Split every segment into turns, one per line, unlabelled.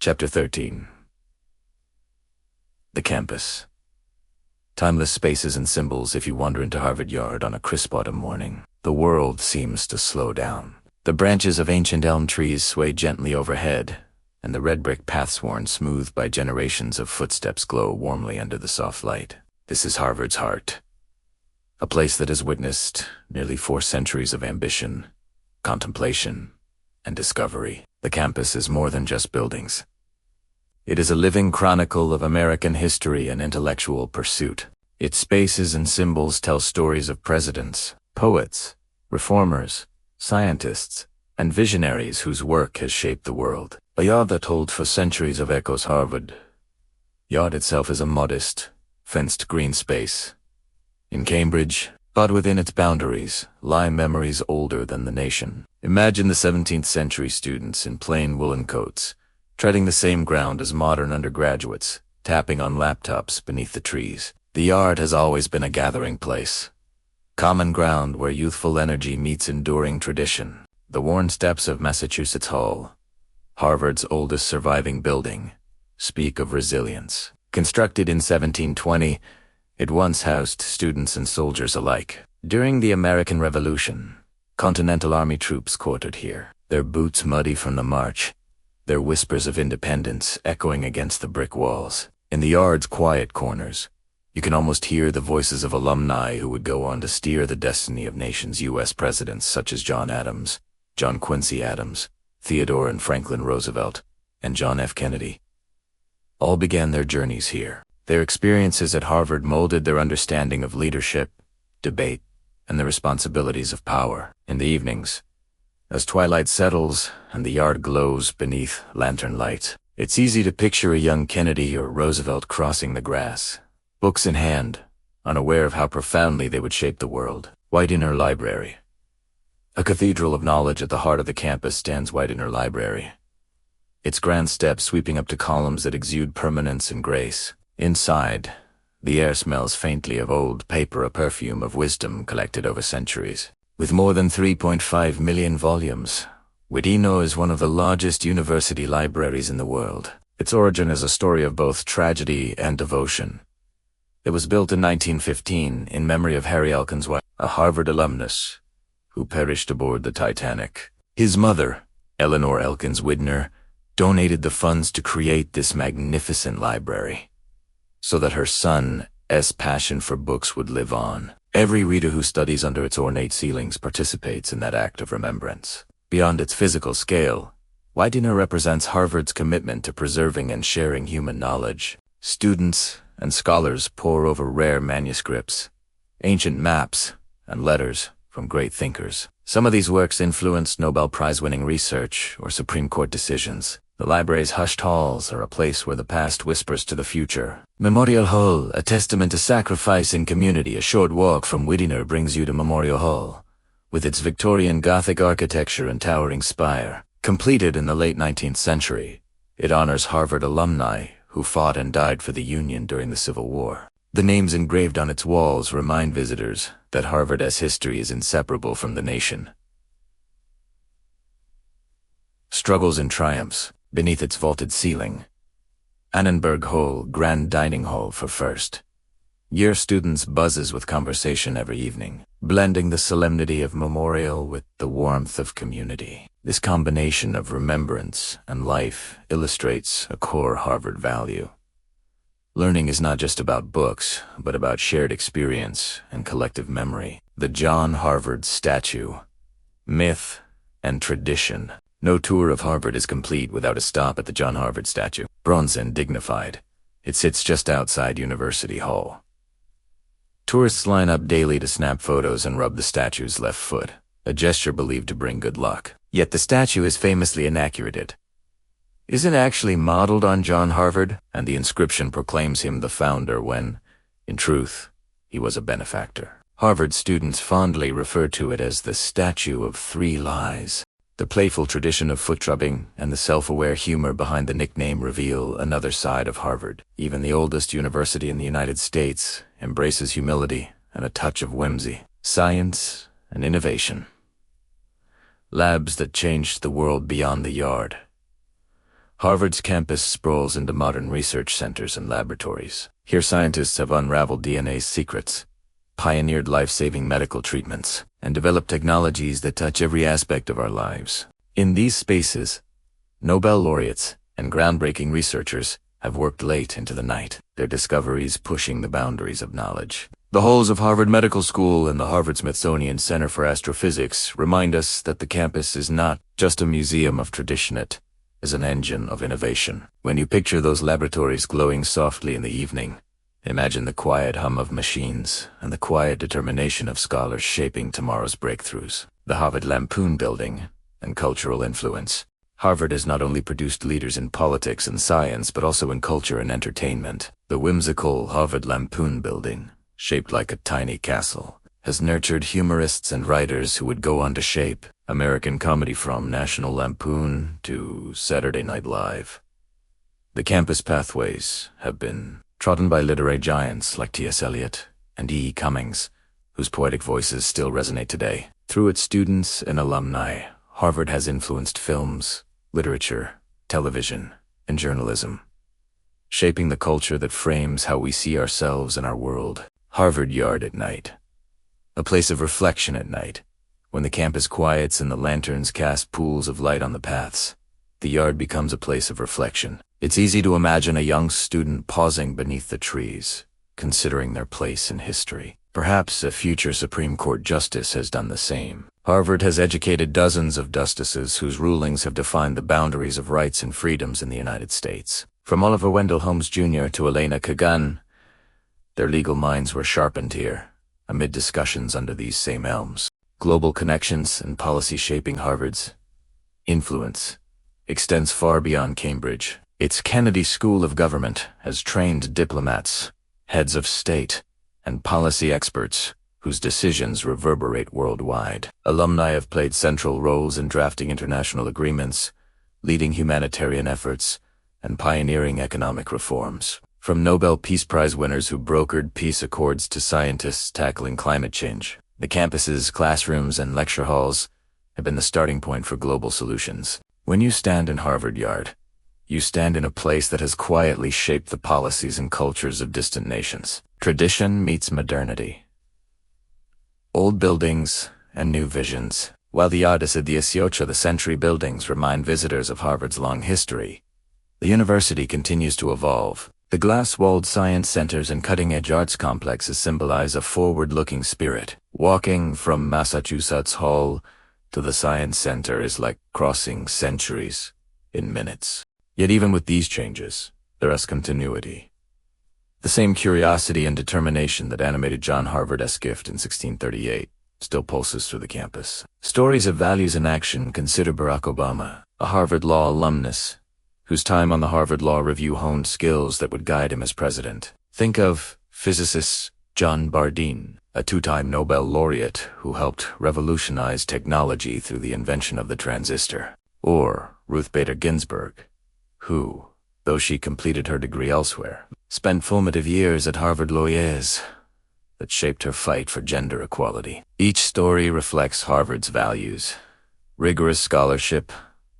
Chapter 13. The Campus. Timeless spaces and symbols if you wander into Harvard Yard on a crisp autumn morning. The world seems to slow down. The branches of ancient elm trees sway gently overhead, and the red brick paths worn smooth by generations of footsteps glow warmly under the soft light. This is Harvard's heart. A place that has witnessed nearly 4 centuries of ambition, contemplation, and discovery. The campus is more than just buildings. It is a living chronicle of American history and intellectual pursuit. Its spaces and symbols tell stories of presidents, poets, reformers, scientists, and visionaries whose work has shaped the world. A yard that holds for centuries of echoes Harvard. Yard itself is a modest, fenced green space. In Cambridge, but within its boundaries, lie memories older than the nation. Imagine the 17th century students in plain woolen coats, treading the same ground as modern undergraduates, tapping on laptops beneath the trees. The yard has always been a gathering place. Common ground where youthful energy meets enduring tradition. The worn steps of Massachusetts Hall, Harvard's oldest surviving building, speak of resilience. Constructed in 1720, it once housed students and soldiers alike. During the American Revolution, Continental Army troops quartered here, their boots muddy from the march, their whispers of independence echoing against the brick walls. In the yard's quiet corners, you can almost hear the voices of alumni who would go on to steer the destiny of nations' U.S. presidents such as John Adams, John Quincy Adams, Theodore and Franklin Roosevelt, and John F. Kennedy. All began their journeys here. Their experiences at Harvard molded their understanding of leadership, debate, and the responsibilities of power. In the evenings, as twilight settles and the yard glows beneath lantern light, it's easy to picture a young Kennedy or Roosevelt crossing the grass, books in hand, unaware of how profoundly they would shape the world. White Inner Library. A cathedral of knowledge at the heart of the campus stands White Inner Library, its grand steps sweeping up to columns that exude permanence and grace. Inside, the air smells faintly of old paper, a perfume of wisdom collected over centuries. With more than 3.5 million volumes, White Inner is one of the largest university libraries in the world. Its origin is a story of both tragedy and devotion. It was built in 1915 in memory of Harry Elkins White, a Harvard alumnus, who perished aboard the Titanic. His mother, Eleanor Elkins Widner, donated the funds to create this magnificent library, so that her son's passion for books would live on. Every reader who studies under its ornate ceilings participates in that act of remembrance. Beyond its physical scale, White Inner represents Harvard's commitment to preserving and sharing human knowledge. Students and scholars pore over rare manuscripts, ancient maps, and letters from great thinkers. Some of these works influenced Nobel Prize-winning research or Supreme Court decisions. The library's hushed halls are a place where the past whispers to the future. Memorial Hall, a testament to sacrifice and community. A short walk from White Inner brings you to Memorial Hall, with its Victorian Gothic architecture and towering spire. Completed in the late 19th century, it honors Harvard alumni who fought and died for the Union during the Civil War. The names engraved on its walls remind visitors that Harvard's history is inseparable from the nation. Struggles and triumphs. Beneath its vaulted ceiling, Annenberg Hall, grand dining hall for first-year students buzzes with conversation every evening, blending the solemnity of memorial with the warmth of community. This combination of remembrance and life illustrates a core Harvard value. Learning is not just about books, but about shared experience and collective memory. The John Harvard statue. Myth and tradition. No tour of Harvard is complete without a stop at the John Harvard statue. Bronze and dignified, it sits just outside University Hall. Tourists line up daily to snap photos and rub the statue's left foot, a gesture believed to bring good luck. Yet the statue is famously inaccurate. It isn't actually modeled on John Harvard, and the inscription proclaims him the founder when, in truth, he was a benefactor. Harvard students fondly refer to it as the Statue of 3 Lies. The playful tradition of foot-rubbing and the self-aware humor behind the nickname reveal another side of Harvard. Even the oldest university in the United States embraces humility and a touch of whimsy. Science and innovation. Labs that changed the world beyond the yard. Harvard's campus sprawls into modern research centers and laboratories. Here scientists have unraveled DNA's secrets, pioneered life-saving medical treatments, and developed technologies that touch every aspect of our lives. In these spaces, Nobel laureates and groundbreaking researchers have worked late into the night, their discoveries pushing the boundaries of knowledge. The halls of Harvard Medical School and the Harvard-Smithsonian Center for Astrophysics remind us that the campus is not just a museum of tradition, it is an engine of innovation. When you picture those laboratories glowing softly in the evening, imagine the quiet hum of machines and the quiet determination of scholars shaping tomorrow's breakthroughs. The Harvard Lampoon Building and cultural influence. Harvard has not only produced leaders in politics and science, but also in culture and entertainment. The whimsical Harvard Lampoon Building, shaped like a tiny castle, has nurtured humorists and writers who would go on to shape American comedy from National Lampoon to Saturday Night Live. The campus pathways have been trodden by literary giants like T.S. Eliot and E. E. Cummings, whose poetic voices still resonate today. Through its students and alumni, Harvard has influenced films, literature, television, and journalism, shaping the culture that frames how we see ourselves and our world. Harvard Yard at night. A place of reflection at night. When the campus quiets and the lanterns cast pools of light on the paths, the yard becomes a place of reflection. It's easy to imagine a young student pausing beneath the trees, considering their place in history. Perhaps a future Supreme Court justice has done the same. Harvard has educated dozens of justices whose rulings have defined the boundaries of rights and freedoms in the United States. From Oliver Wendell Holmes Jr. to Elena Kagan, their legal minds were sharpened here, amid discussions under these same elms. Global connections and policy shaping Harvard's influence extends far beyond Cambridge. Its Kennedy School of Government has trained diplomats, heads of state, and policy experts whose decisions reverberate worldwide. Alumni have played central roles in drafting international agreements, leading humanitarian efforts, and pioneering economic reforms. From Nobel Peace Prize winners who brokered peace accords to scientists tackling climate change, the campus's classrooms and lecture halls have been the starting point for global solutions. When you stand in Harvard Yard, you stand in a place that has quietly shaped the policies and cultures of distant nations. Tradition meets modernity. Old buildings and new visions. While the Artes de 18th century buildings remind visitors of Harvard's long history, the university continues to evolve. The glass-walled science centers and cutting-edge arts complexes symbolize a forward-looking spirit. Walking from Massachusetts Hall to the Science Center is like crossing centuries in minutes. Yet even with these changes, there is continuity. The same curiosity and determination that animated John Harvard's gift in 1638 still pulses through the campus. Stories of values in action. Consider Barack Obama, a Harvard Law alumnus, whose time on the Harvard Law Review honed skills that would guide him as president. Think of physicist John Bardeen, a two-time Nobel laureate who helped revolutionize technology through the invention of the transistor. Or Ruth Bader Ginsburg, who, though she completed her degree elsewhere, spent formative years at Harvard Laureates that shaped her fight for gender equality. Each story reflects Harvard's values: rigorous scholarship,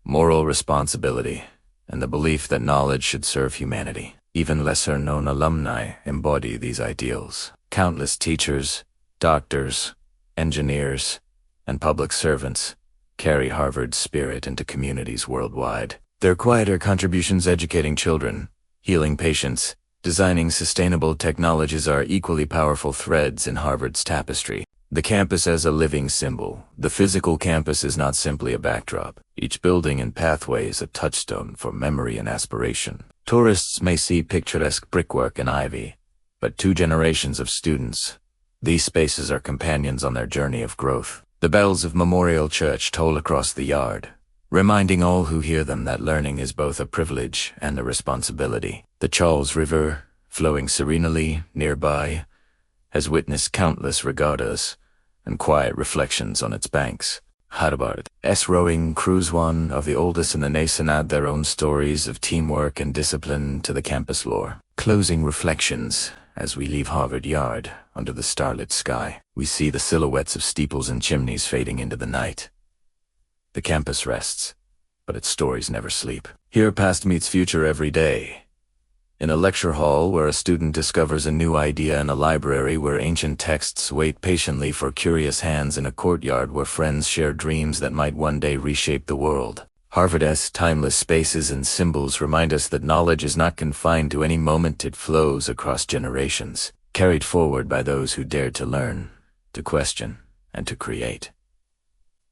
moral responsibility, and the belief that knowledge should serve humanity. Even lesser-known alumni embody these ideals. Countless teachers, doctors, engineers, and public servants carry Harvard's spirit into communities worldwide. Their quieter contributions educating children, healing patients, designing sustainable technologies are equally powerful threads in Harvard's tapestry. The campus as a living symbol. The physical campus is not simply a backdrop. Each building and pathway is a touchstone for memory and aspiration. Tourists may see picturesque brickwork and ivy, but 2 generations of students, these spaces are companions on their journey of growth. The bells of Memorial Church toll across the yard, reminding all who hear them that learning is both a privilege and a responsibility. The Charles River, flowing serenely nearby, has witnessed countless regattas and quiet reflections on its banks. Harvard's rowing crews, one of the oldest in the nation, add their own stories of teamwork and discipline to the campus lore. Closing reflections. As we leave Harvard Yard, under the starlit sky, we see the silhouettes of steeples and chimneys fading into the night. The campus rests, but its stories never sleep. Here past meets future every day. In a lecture hall where a student discovers a new idea, in a library where ancient texts wait patiently for curious hands, in a courtyard where friends share dreams that might one day reshape the world. Harvard's timeless spaces and symbols remind us that knowledge is not confined to any moment. It flows across generations, carried forward by those who dared to learn, to question, and to create.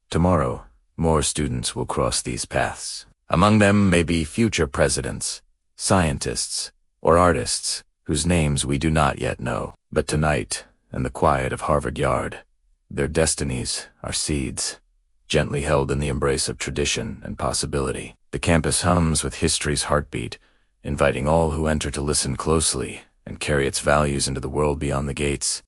Tomorrow, more students will cross these paths. Among them may be future presidents, scientists, or artists whose names we do not yet know. But tonight, in the quiet of Harvard Yard, their destinies are seeds, gently held in the embrace of tradition and possibility. The campus hums with history's heartbeat, inviting all who enter to listen closely and carry its values into the world beyond the gates.